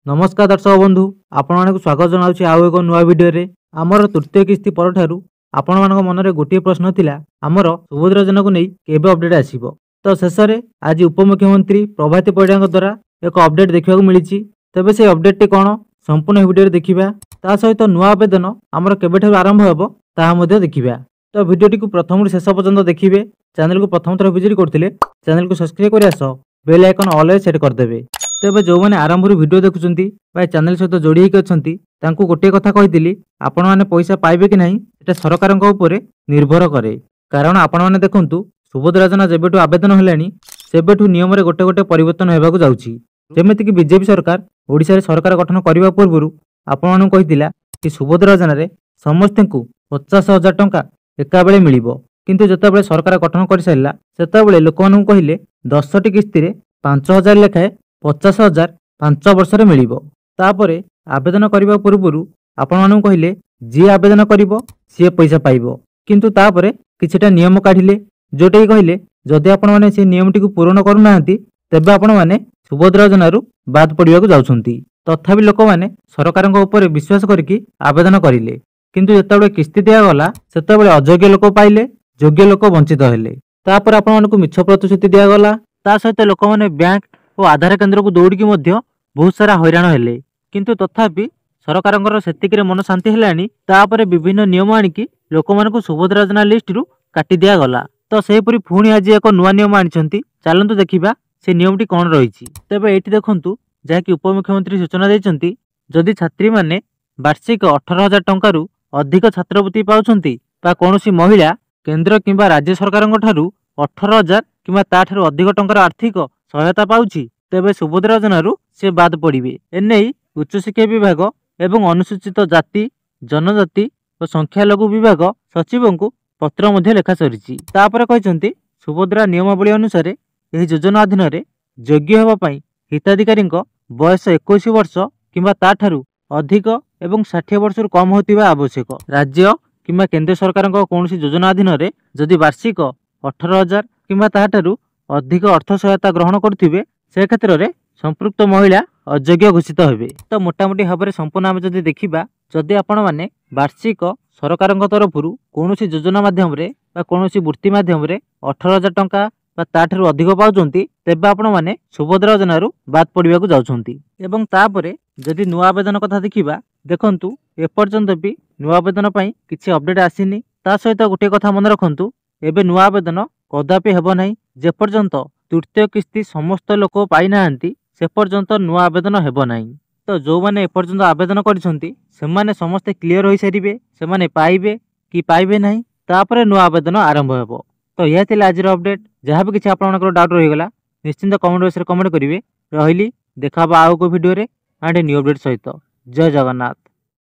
नमस्कार दर्शक बंधु आपण मानक स्वागत जनाऊँ आउ एक नुआ भिडियो आमर तृतीय किस्ती पर आपण मान मन में गोटे प्रश्न थिला आमर सुभद्रा योजना को नहीं केबे अपडेट आसीबो। तो शेष में आज उपमुख्यमंत्री प्रभाती परिडा द्वारा एक अपडेट देखा मिली। तेबे से अपडेट टी कौन संपूर्ण भिडियो देखा ता सहित नुआ आवेदन आमर केबे आरंभ होबो ताहा देखा। तो भिडियोटी को प्रथम शेष पर्यंत देखिए। चैनल को प्रथम थर विजिट करथिले चैनल को सब्सक्राइब करिया सह बेल आइकन ऑल रे सेट करदेबे। तेबे जो मैंने आरंभ वीडियो देखुंती चैनल सहित जोड़ी होती गोटे कथा कही आपण मैंने पैसा पाइबे कि नहीं एटा सरकार निर्भर करे। कारण आपण मैंने देखंतु सुभद्रा योजना जेबेठु आवेदन हेलानी सेबेठु नियम रे गोटे गोटे परिवर्तन हेबाकु जाउछि। जेमिति कि बीजेपी सरकार ओडिशा रे सरकार गठन करबा पूर्व आपण मानु कहितिला कि सुभद्रा योजना रे समस्त को 50,000 टंका एका बेले मिलिबो। किंतु जतबेले सरकार गठन कर सारिला सेतबेले लोक मानु कहिले 10टी किस्ती रे 5,000 लेखाए 50,000 5 वर्ष रे मिलिबो। तापरे आवेदन करबा पूर्व आपण मानु कहिले जी आवेदन करिवो सी पैसा पाइबो। किंतु तापरे किछटा नियम काढिले जोटे कहिले जदि आपण माने से नियमटी को पूर्ण करू नाहंती तेबे आपण माने सुभद्रा योजना रु बाद पडिया को जाउछंती। तथापि लोक माने सरकारक ऊपर विश्वास करके आवेदन करिले। किंतु जेतबेले किस्ती दिया गला सेतबेले अयोग्य लोक पाइले योग्य लोक वंचित हेले। तापर आपण मानकु मिछ प्रतिश्रुति दिया गला ता सहित लोक माने बैंक और आधार केन्द्र को दौड़िकी बहुत सारा हैरान हेले। किंतु तथापि सरकार सेतिक मन शांति हेलानी तापरे विभिन्न नियम आनिकी लोक मानकु सुभद्रा योजना लिस्ट रु काटी दिया गला। तो सेहीपरि पुणी आज एक नुआ नियम आनिछंती चलंतु देखिबा से नियमटी कौन रही। तेबे एठी देखंतु जहाँकि उपमुख्यमंत्री सूचना देइछंती जदि छात्री माने वार्षिक 18,000 टंका रु अधिक छात्रवृत्ति पाउछंती बा कोनोसी महिला केंद्र किंबा राज्य सरकारक ठारू 18,000 किंबा ताठारू अधिक टंकार आर्थिक सहायता पाउछि तेबे सुभद्रा योजना रु से बाद पड़िबे। एनै उच्च शिक्षा विभाग एवं अनुसूचित जाति जनजाति और संख्यालघु विभाग सचिव को पत्र मध्य लेखा सरीछि। तापर कहिसंती सुभद्रा नियमावली अनुसार एही योजना अधीन रे योग्य हेबा पई हिताधिकारी बयस 21 वर्ष किंबा ताठारू अधिक एवं 60 वर्ष कम होतिबा आवश्यक। राज्य किंबा केंद्र सरकार कौन योजना अधीन रे जदि वार्षिक 18,000 किंबा ताठारू अधिक अर्थ सहायता ग्रहण करुथिबे से क्षेत्र में संपृक्त महिला अयोग्य घोषित हेबे। तो मोटामोटी भाव में संपूर्ण आम जदि देखिबा जदि आपण माने वार्षिक सरकार तरफ कौन योजना माध्यम रे बा कौन वृत्ति माध्यम रे 18,000 टंका बा ताठारू अधिक पाउछंती तेबे आपण माने सुभद्रा योजना रु बाद पड़िबा को जाउछंती। एवं तापरे जदि नुआ आवेदन कथा देखिबा देखंतु एपर्यंत भी नुआ आवेदन पई किछि अपडेट आसीनी। ता सहित गोटे कथा मन रखंतु एबे नुआ आवेदन कदापि हेबो नाही जे पर्यंत तृतीय किस्ती समस्त लोक पाई नाहंती से पर्यंत नुआ आवेदन हेबो नाही। तो जो माने एपर्यंत आवेदन करिसंती से माने समस्त क्लियर होई सारिबे से माने पाइबे कि पाइबे नाही तापरे नुआ आवेदन आरंभ हेबो। तो यह थिला आज अपडेट जहाँ भी किसी आपनकर डाउट रही गला निश्चिंत कमेंट बॉक्स रे कमेंट करिवे। रहिली देखाबा आउ को वीडियो रे आंड न्यू अपडेट सहित। जय जगन्नाथ।